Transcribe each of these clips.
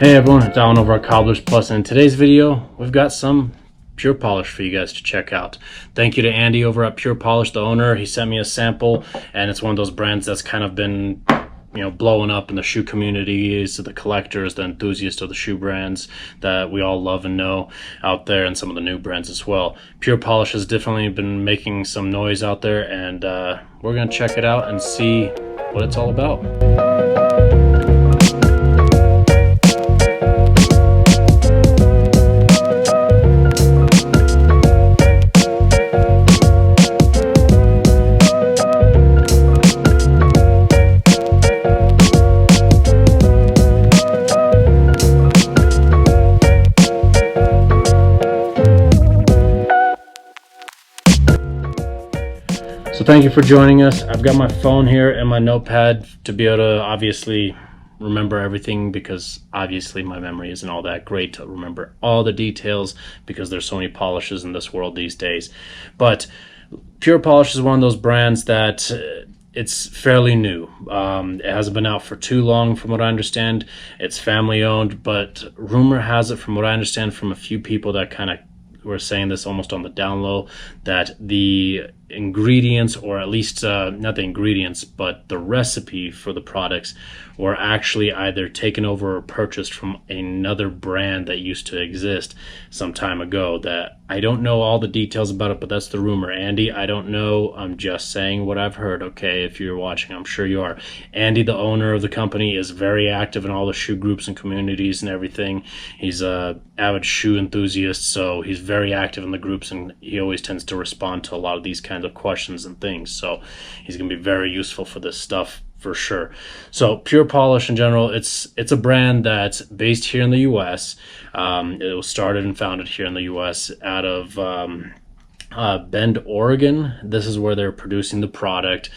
Hey everyone, it's Alan over at Cobblers Plus, and in today's video, we've got some Pure Polish for you guys to check out. Thank you to Andy over at Pure Polish, the owner. He sent me a sample, and it's one of those brands that's kind of been, blowing up in the shoe communities, the collectors, the enthusiasts of the shoe brands that we all love and know out there, and some of the new brands as well. Pure Polish has definitely been making some noise out there, and we're going to check it out and see what it's all about. So thank you for joining us. I've got my phone here and my notepad to be able to obviously remember everything, because obviously my memory isn't all that great to remember all the details because there's so many polishes in this world these days. But Pure Polish is one of those brands that it's fairly new. It hasn't been out for too long from what I understand. It's family owned, but rumor has it, from what I understand from a few people that kind of were saying this almost on the down low, that the ingredients, or at least not the ingredients, but the recipe for the products were actually either taken over or purchased from another brand that used to exist some time ago. That I don't know all the details about it, but that's the rumor. Andy, I don't know, I'm just saying what I've heard. Okay, if you're watching, I'm sure you are. Andy, the owner of the company, is very active in all the shoe groups and communities and everything. He's a avid shoe enthusiast, so he's very active in the groups, and he always tends to respond to a lot of these kinds of questions and things. So he's going to be very useful for this stuff for sure. So Pure Polish in general, it's a brand that's based here in the US. It was started and founded here in the US out of Bend, Oregon. This is where they're producing the product.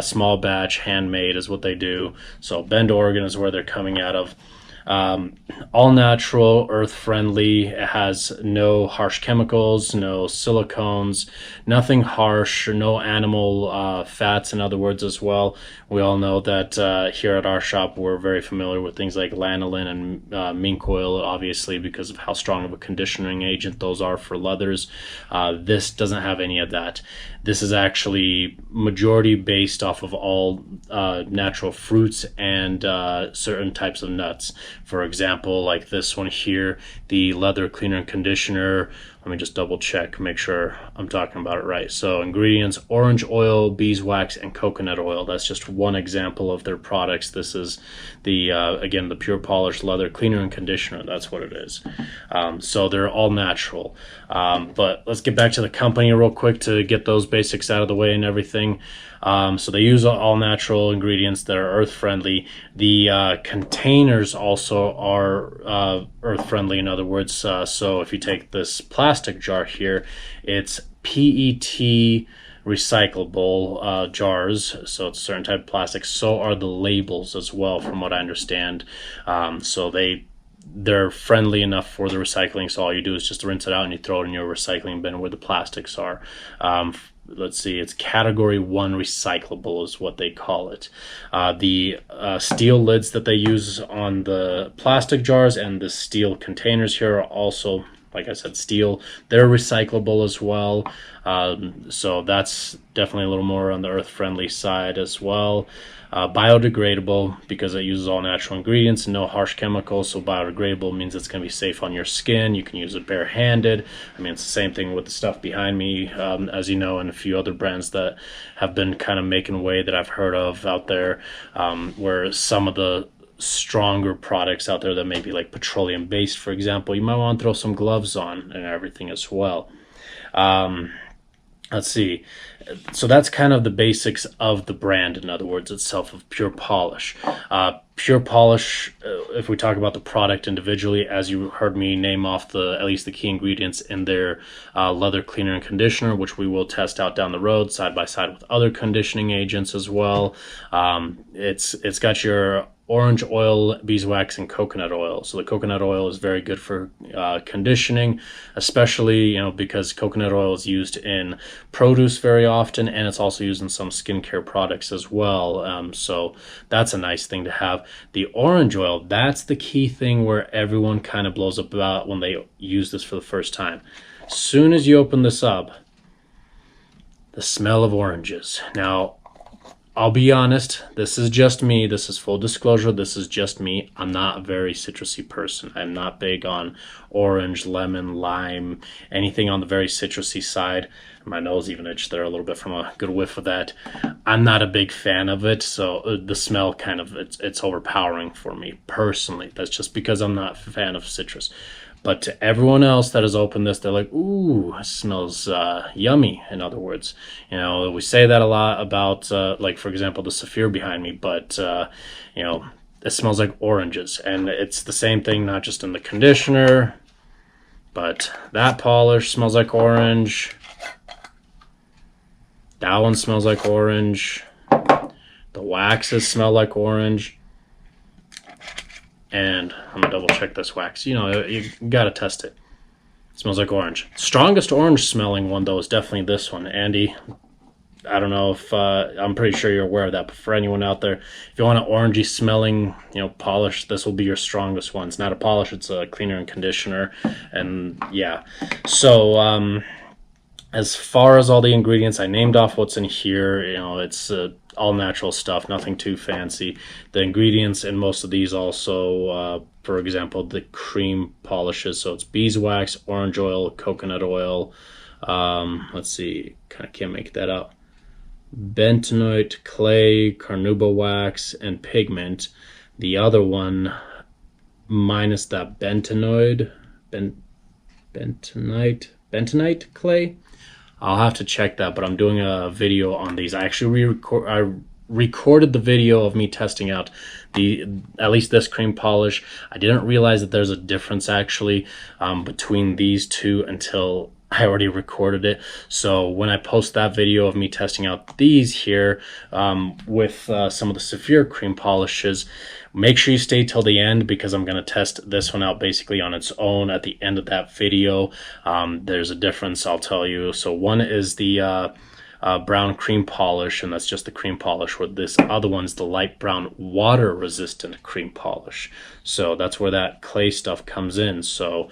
Small batch, handmade is what they do. So Bend, Oregon is where they're coming out of. All natural, earth friendly. It has no harsh chemicals, no silicones, nothing harsh, no animal fats, in other words, as well. We all know that here at our shop we're very familiar with things like lanolin and mink oil, obviously, because of how strong of a conditioning agent those are for leathers. This doesn't have any of that. This is actually majority based off of all natural fruits and certain types of nuts. For example, like this one here, the leather cleaner and conditioner. Let me just double check, make sure I'm talking about it right. So ingredients: orange oil, beeswax, and coconut oil. That's just one example of their products. This is the, again, the Pure Polish leather cleaner and conditioner. That's what it is. So they're all natural. But let's get back to the company real quick to get those basics out of the way and everything. So they use all natural ingredients that are earth friendly. The containers also are earth friendly, in other words. So if you take this plastic jar here, it's PET recyclable jars, so it's a certain type of plastic. So are the labels as well, from what I understand. So they're friendly enough for the recycling, so all you do is just rinse it out and you throw it in your recycling bin where the plastics are. Let's see, it's category 1 recyclable is what they call it. The steel lids that they use on the plastic jars and the steel containers here are also, like I said, steel. They're recyclable as well. So that's definitely a little more on the earth-friendly side as well. Biodegradable, because it uses all natural ingredients and no harsh chemicals. So biodegradable means it's going to be safe on your skin. You can use it barehanded. I mean, it's the same thing with the stuff behind me, as you know, and a few other brands that have been kind of making way that I've heard of out there, where some of the stronger products out there that may be like petroleum based, for example, you might want to throw some gloves on and everything as well. Let's see. So that's kind of the basics of the brand, in other words, itself, of Pure Polish. Pure Polish, if we talk about the product individually, as you heard me name off at least the key ingredients in their leather cleaner and conditioner, which we will test out down the road side by side with other conditioning agents as well. It's got your orange oil, beeswax, and coconut oil. So the coconut oil is very good for conditioning, especially because coconut oil is used in produce very often, and it's also used in some skincare products as well. So that's a nice thing to have. The orange oil, that's the key thing where everyone kind of blows up about when they use this for the first time. As soon as you open this up, the smell of oranges. Now, I'll be honest, this is just me. This is full disclosure. This is just me. I'm not a very citrusy person. I'm not big on orange, lemon, lime, anything on the very citrusy side. My nose even itched there a little bit from a good whiff of that. I'm not a big fan of it, so the smell kind of, it's overpowering for me personally. That's just because I'm not a fan of citrus. But to everyone else that has opened this, they're like, ooh, it smells yummy, in other words. We say that a lot about, like, for example, the Saphir behind me, but, it smells like oranges. And it's the same thing, not just in the conditioner, but that polish smells like orange. That one smells like orange. The waxes smell like orange. And I'm gonna double check this wax. You gotta test it. It smells like orange. Strongest orange smelling one though is definitely this one. Andy, I don't know if I'm pretty sure you're aware of that, but for anyone out there, if you want an orangey smelling polish, this will be your strongest one. It's not a polish, it's a cleaner and conditioner. And yeah, so as far as all the ingredients, I named off what's in here. It's all natural stuff, nothing too fancy. The ingredients in most of these also, for example, the cream polishes. So it's beeswax, orange oil, coconut oil. Let's see, kind of can't make that out. Bentonite, clay, carnauba wax, and pigment. The other one, minus that bentonite clay. I'll have to check that, but I'm doing a video on these. I actually recorded the video of me testing out at least this cream polish. I didn't realize that there's a difference actually between these two until I already recorded it. So when I post that video of me testing out these here with some of the Saphir cream polishes, make sure you stay till the end because I'm going to test this one out basically on its own at the end of that video. There's a difference, I'll tell you. So one is the brown cream polish, and that's just the cream polish, where this other one's the light brown water resistant cream polish. So that's where that clay stuff comes in. So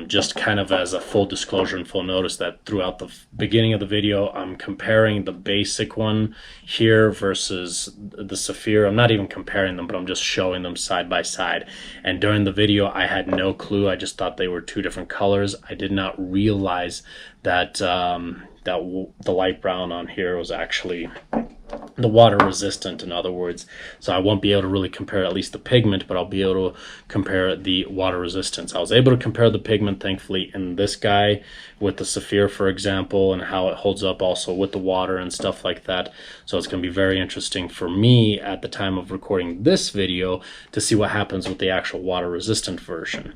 just kind of as a full disclosure and full notice that throughout the beginning of the video, I'm comparing the basic one here versus the Saphir. I'm not even comparing them, but I'm just showing them side by side. And during the video, I had no clue. I just thought they were two different colors. I did not realize that the light brown on here was actually the water resistant, in other words. So I won't be able to really compare at least the pigment, but I'll be able to compare the water resistance. I was able to compare the pigment, thankfully, in this guy with the Saphir, for example, and how it holds up also with the water and stuff like that. So it's going to be very interesting for me at the time of recording this video to see what happens with the actual water resistant version.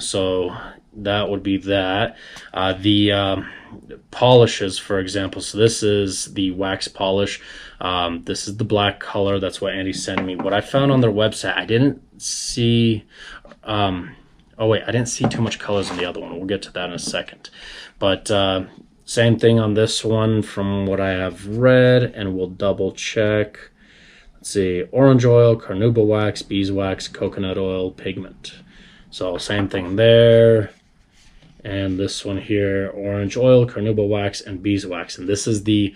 So that would be that. The polishes, for example, so this is the wax polish. This is the black color. That's what Andy sent me. What I found on their website, I didn't see I didn't see too much colors in the other one. We'll get to that in a second. But same thing on this one from what I have read, and we'll double check. Let's see, orange oil, carnauba wax, beeswax, coconut oil, pigment. So same thing there. And this one here, orange oil, carnauba wax, and beeswax. And this is the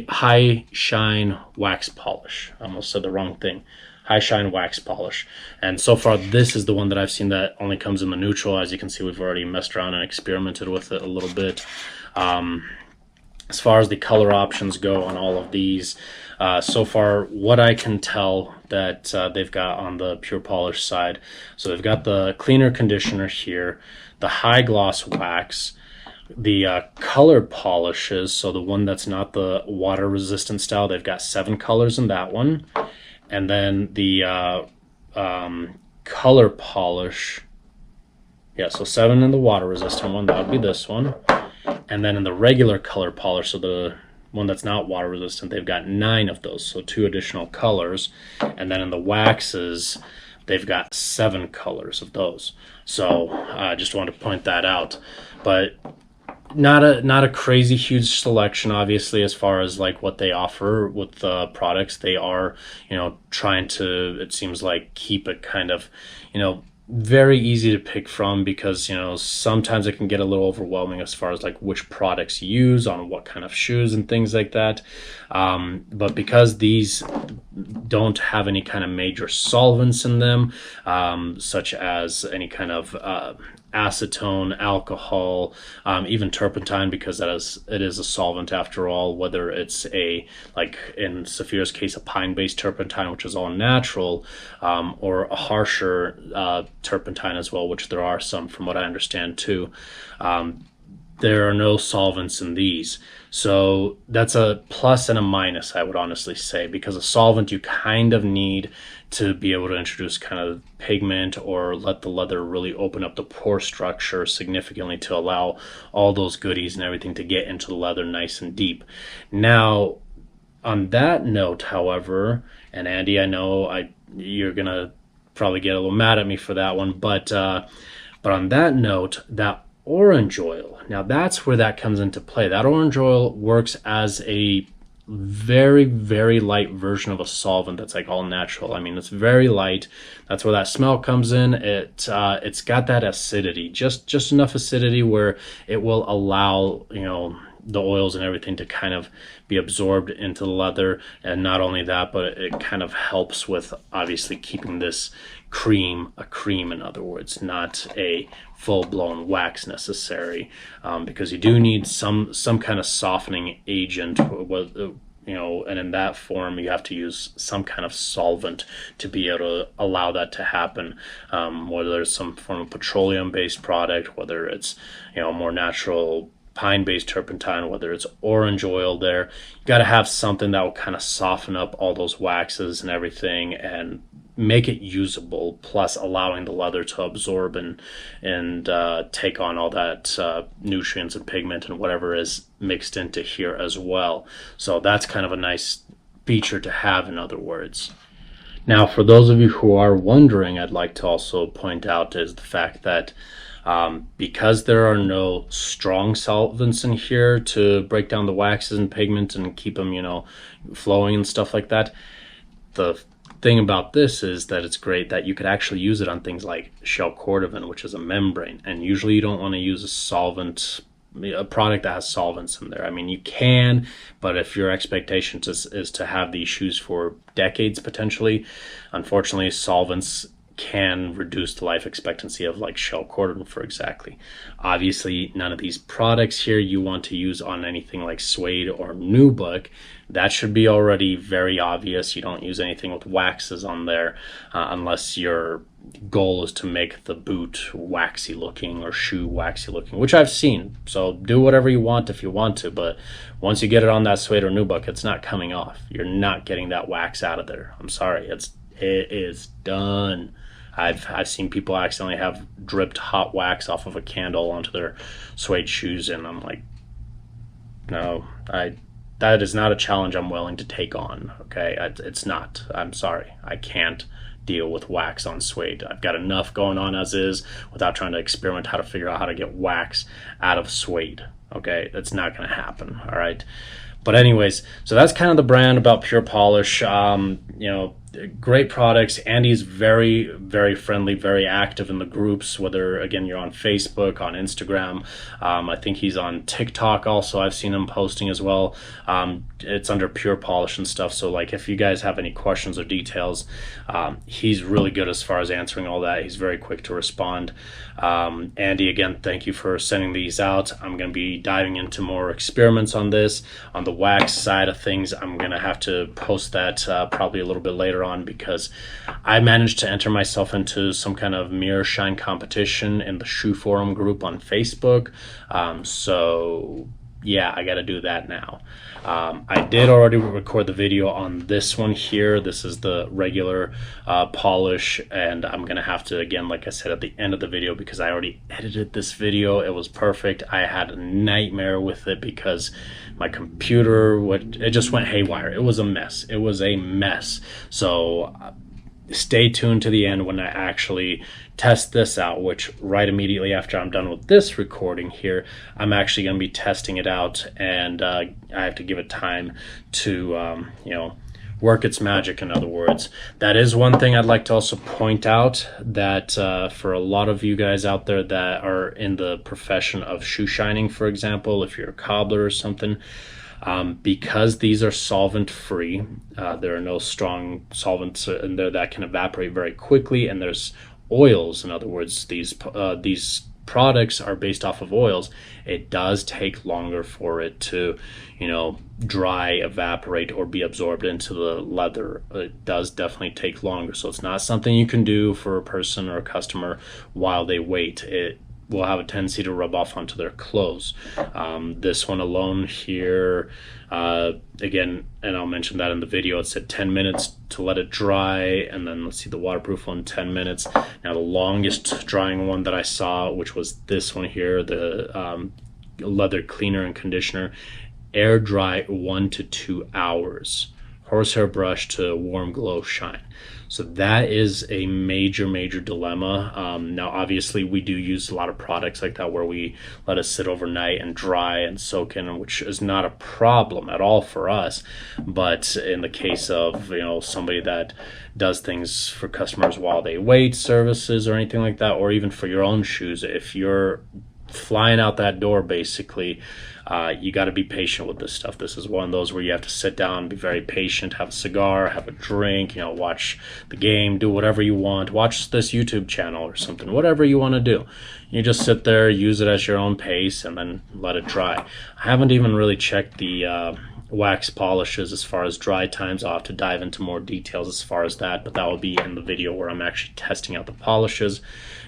high shine wax polish. I almost said the wrong thing. High shine wax polish. And so far, this is the one that I've seen that only comes in the neutral. As you can see, we've already messed around and experimented with it a little bit. As far as the color options go on all of these, so far, what I can tell that they've got on the pure polish side. So they've got the cleaner conditioner here, the high gloss wax, the color polishes, so the one that's not the water resistant style, they've got 7 colors in that one. And then the color polish, yeah, so 7 in the water resistant one, that would be this one. And then in the regular color polish, so the one that's not water resistant, they've got 9 of those, so 2 additional colors. And then in the waxes, they've got 7 colors of those. So I just wanted to point that out. But not a crazy huge selection, obviously, as far as like what they offer with the products. They are, trying to, it seems like, keep it kind of, very easy to pick from, because sometimes it can get a little overwhelming as far as like which products you use on what kind of shoes and things like that. But because these don't have any kind of major solvents in them, such as any kind of acetone, alcohol, even turpentine, because it is a solvent after all, whether it's like in Saphira's case, a pine-based turpentine, which is all natural, or a harsher turpentine as well, which there are some from what I understand too. There are no solvents in these. So that's a plus and a minus, I would honestly say, because a solvent you kind of need to be able to introduce kind of pigment or let the leather really open up the pore structure significantly to allow all those goodies and everything to get into the leather nice and deep. Now, on that note, however, and Andy, I know you're going to probably get a little mad at me for that one, but on that note, that orange oil, now that's where that comes into play. That orange oil works as a very, very light version of a solvent that's like all natural. I mean, it's very light. That's where that smell comes in. It's got that acidity, just enough acidity where it will allow, the oils and everything to kind of be absorbed into the leather. And not only that, but it kind of helps with obviously keeping this cream a cream, in other words, not a full-blown wax necessary, because you do need some kind of softening agent, and in that form you have to use some kind of solvent to be able to allow that to happen, whether it's some form of petroleum-based product, whether it's more natural pine-based turpentine, whether it's orange oil. There, you got to have something that will kind of soften up all those waxes and everything and make it usable, plus allowing the leather to absorb and take on all that nutrients and pigment and whatever is mixed into here as well. So that's kind of a nice feature to have, in other words. Now, for those of you who are wondering, I'd like to also point out is the fact that because there are no strong solvents in here to break down the waxes and pigment and keep them, flowing and stuff like that, the thing about this is that it's great that you could actually use it on things like shell cordovan, which is a membrane, and usually you don't want to use a product that has solvents in there. I mean, you can, but if your expectation is to have these shoes for decades potentially, unfortunately solvents can reduce the life expectancy of like shell cordovan, for exactly. Obviously, none of these products here you want to use on anything like suede or nubuck. That should be already very obvious. You don't use anything with waxes on there unless your goal is to make the boot waxy looking or shoe waxy looking, which I've seen. So do whatever you want if you want to, but once you get it on that suede or nubuck, it's not coming off. You're not getting that wax out of there. I'm sorry, it is done. I've seen people accidentally have dripped hot wax off of a candle onto their suede shoes, and I'm like, no, that is not a challenge I'm willing to take on. Okay, it's not. I'm sorry, I can't deal with wax on suede. I've got enough going on as is without trying to experiment how to figure out how to get wax out of suede. Okay, that's not going to happen. All right. But anyways, so that's kind of the brand about Pure Polish. Great products. Andy's very, very friendly, very active in the groups, whether, again, you're on Facebook, on Instagram. I think he's on TikTok also. I've seen him posting as well. It's under Pure Polish and stuff. So, like, if you guys have any questions or details, he's really good as far as answering all that. He's very quick to respond. Andy, again, thank you for sending these out. I'm going to be diving into more experiments on this. On the wax side of things, I'm going to have to post that probably a little bit later on, because I managed to enter myself into some kind of mirror shine competition in the shoe forum group on Facebook. So yeah, I got to do that now. I did already record the video on this one here. This is the regular polish, and I'm going to have to, again, like I said at the end of the video, because I already edited this video. It was perfect. I had a nightmare with it because my computer, it just went haywire. It was a mess. It was a mess. So stay tuned to the end when I actually test this out, which right immediately after I'm done with this recording here, I'm actually going to be testing it out, and I have to give it time to, work its magic, in other words. That is one thing I'd like to also point out, that for a lot of you guys out there that are in the profession of shoe shining, for example, if you're a cobbler or something, because these are solvent free, there are no strong solvents in there that can evaporate very quickly, and there's oils. In other words, these products are based off of oils. It does take longer for it to, dry, evaporate, or be absorbed into the leather. It does definitely take longer. So it's not something you can do for a person or a customer while they wait. It will have a tendency to rub off onto their clothes. This one alone here, again, and I'll mention that in the video, it said 10 minutes to let it dry, and then let's see, the waterproof one, 10 minutes. Now the longest drying one that I saw, which was this one here, the leather cleaner and conditioner, air dry 1 to 2 hours. Horsehair brush to warm glow shine. So that is a major dilemma. Now obviously we do use a lot of products like that where we let it sit overnight and dry and soak in, which is not a problem at all for us. But in the case of somebody that does things for customers while they wait, services or anything like that, or even for your own shoes, if you're flying out that door, basically, you got to be patient with this stuff. This is one of those where you have to sit down, be very patient, have a cigar, have a drink, watch the game, do whatever you want, watch this YouTube channel or something, whatever you want to do. You just sit there, use it at your own pace, and then let it dry. I haven't even really checked the wax polishes as far as dry times. I'll have to dive into more details as far as that, but that will be in the video where I'm actually testing out the polishes,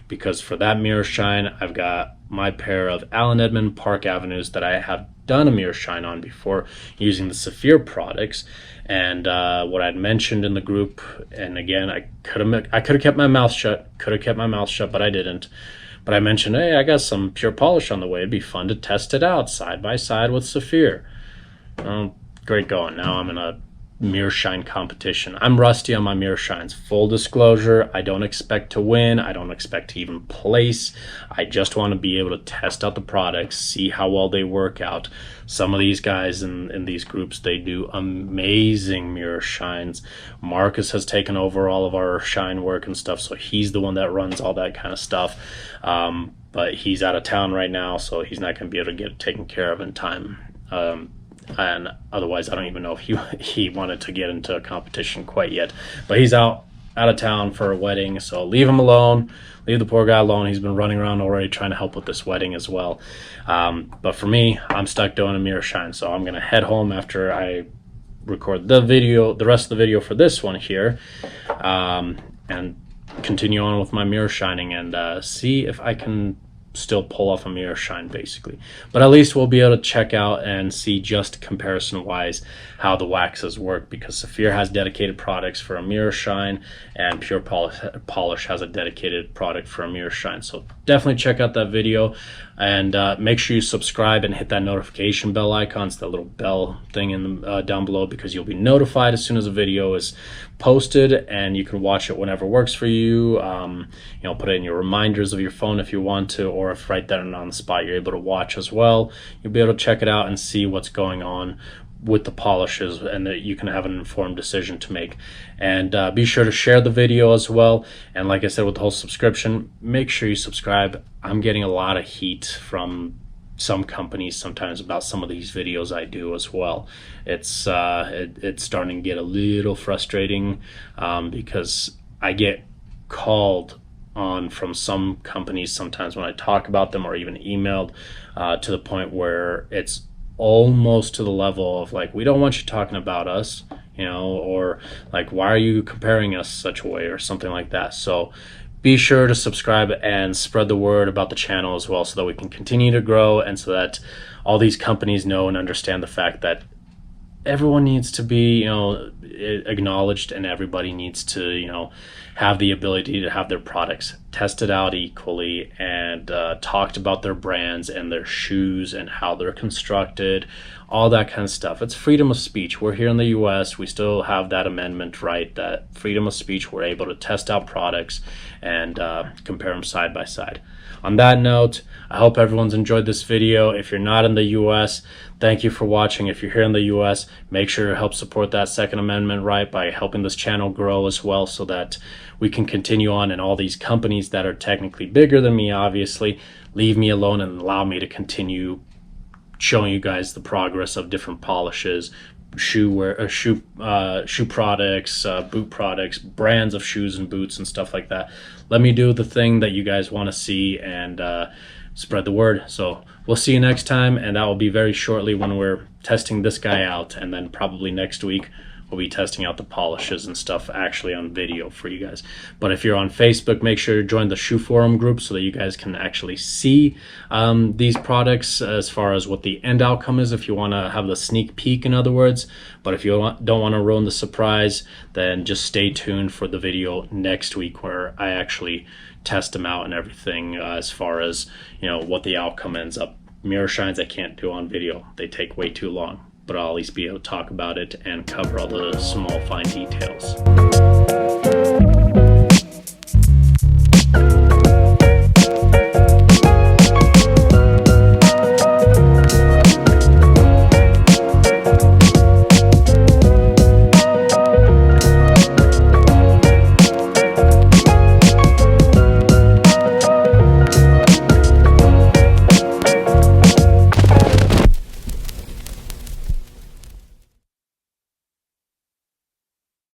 because for that mirror shine, I've got my pair of Allen Edmond Park Avenues that I have done a mirror shine on before using the Saphir products. And what I'd mentioned in the group, and again, I could have kept my mouth shut, but I didn't. But I mentioned, hey, I got some pure polish on the way. It'd be fun to test it out side by side with Saphir. Great going. Now I'm in a mirror shine competition. I'm rusty on my mirror shines. Full disclosure, I don't expect to win. I don't expect to even place. I just want to be able to test out the products, see how well they work out. Some of these guys in these groups, they do amazing mirror shines. Marcus has taken over all of our shine work and stuff, so he's the one that runs all that kind of stuff. But he's out of town right now, so he's not going to be able to get it taken care of in time. And otherwise, I don't even know if he wanted to get into a competition quite yet. But he's out of town for a wedding, so leave him alone. Leave the poor guy alone. He's been running around already trying to help with this wedding as well. But for me, I'm stuck doing a mirror shine, so I'm going to head home after I record the rest of the video for this one here, and continue on with my mirror shining and see if I can still pull off a mirror shine, basically. But at least we'll be able to check out and see just comparison wise how the waxes work, because Saphir has dedicated products for a mirror shine and Pure Polish has a dedicated product for a mirror shine. So definitely check out that video, and make sure you subscribe and hit that notification bell icon. It's that little bell thing in the, down below, because you'll be notified as soon as a video is posted, and you can watch it whenever works for you. Put it in your reminders of your phone if you want to, or if right then and on the spot you're able to watch as well, you'll be able to check it out and see what's going on with the polishes, and that you can have an informed decision to make. And be sure to share the video as well. And like I said, with the whole subscription, make sure you subscribe. I'm getting a lot of heat from some companies sometimes about some of these videos I do as well. It's starting to get a little frustrating, because I get called on from some companies sometimes when I talk about them, or even emailed, to the point where it's almost to the level of like, we don't want you talking about us, or like, why are you comparing us such a way, or something like that. So be sure to subscribe and spread the word about the channel as well, so that we can continue to grow, and so that all these companies know and understand the fact that everyone needs to be, acknowledged, and everybody needs to, have the ability to have their products tested out equally, and talked about their brands and their shoes and how they're constructed, all that kind of stuff. It's freedom of speech. We're here in the US. We still have that amendment, right? That freedom of speech. We're able to test out products and compare them side by side. On that note, I hope everyone's enjoyed this video. If you're not in the US, thank you for watching. If you're here in the US, make sure to help support that Second Amendment right by helping this channel grow as well, so that we can continue on, and all these companies that are technically bigger than me, obviously, leave me alone and allow me to continue showing you guys the progress of different polishes, shoe products, boot products, brands of shoes and boots and stuff like that. Let me do the thing that you guys want to see, and spread the word. So we'll see you next time, and that will be very shortly when we're testing this guy out, and then probably next week we'll be testing out the polishes and stuff actually on video for you guys. But if you're on Facebook, make sure to join the shoe forum group so that you guys can actually see these products as far as what the end outcome is, if you want to have the sneak peek, in other words. But if you don't want to ruin the surprise, then just stay tuned for the video next week, where I actually test them out and everything, as far as what the outcome ends up. Mirror shines I can't do on video, they take way too long, but I'll at least be able to talk about it and cover all the small fine details.